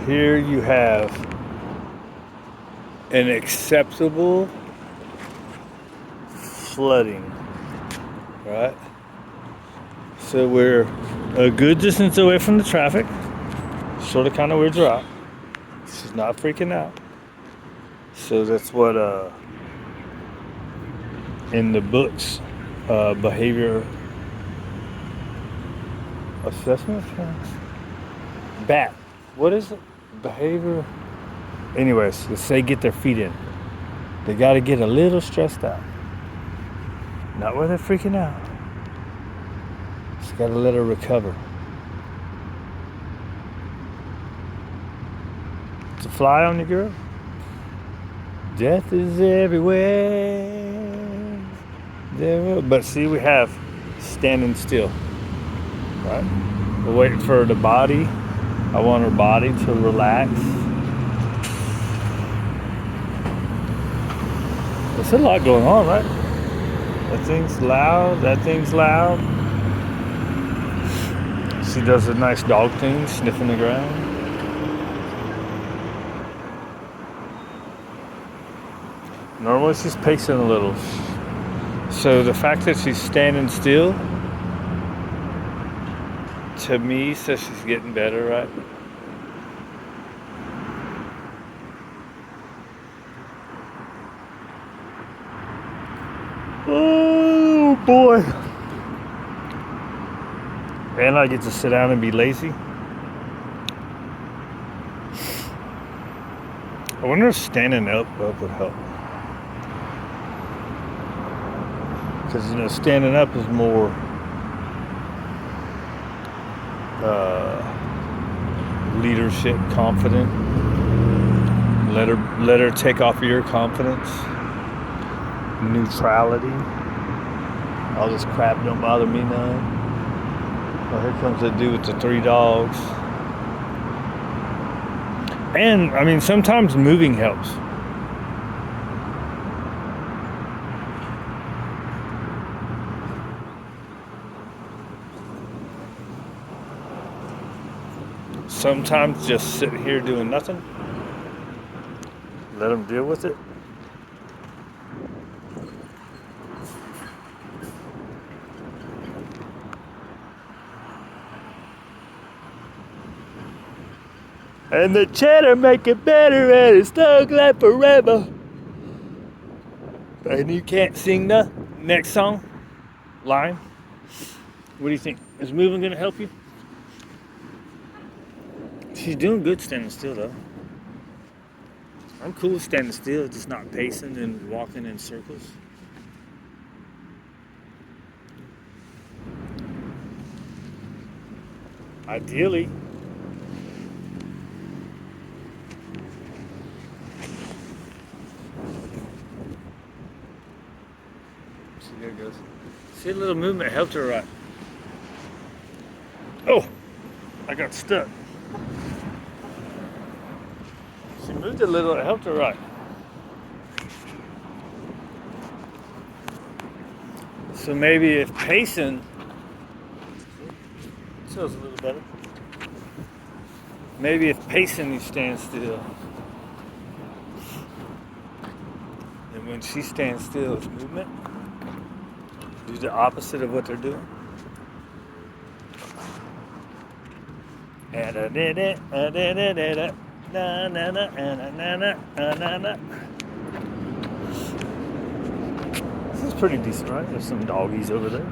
Here you have an acceptable flooding, right? So we're a good distance away from the traffic. Sort of kind of weirds her out. She's not freaking out. So that's what in the books, behavior assessment? BAT. What is it? Behavior. Anyways, let's say get their feet in. They got to get a little stressed out. Not where they're freaking out. Just got to let her recover. It's a fly on you, girl. Death is everywhere. But see, we have standing still. Right? We're waiting for the body. I want her body to relax. There's a lot going on, right? That thing's loud. That thing's loud. She does a nice dog thing, sniffing the ground. Normally she's pacing a little. So the fact that she's standing still, to me, says she's getting better, right? Oh boy. And I get to sit down and be lazy. I wonder if standing up would help. Because, standing up is more leadership, confident. Let her take off your confidence. Neutrality. All this crap don't bother me none. Well, here comes the dude with the 3 dogs. And, sometimes moving helps. Sometimes just sit here doing nothing. Let them deal with it. And the cheddar make it better and it's stuck like forever. And you can't sing the next song line. What do you think? Is moving gonna help you? She's doing good standing still though. I'm cool with standing still, just not pacing and walking in circles. Ideally. See, there it goes. See, a little movement helped her right. Oh, I got stuck. She moved a little, it helped her right. So maybe if pacing feels a little better. Maybe if pacing you stand still. And when she stands still, it's movement. Do the opposite of what they're doing. This is pretty decent, right? There's some doggies over there.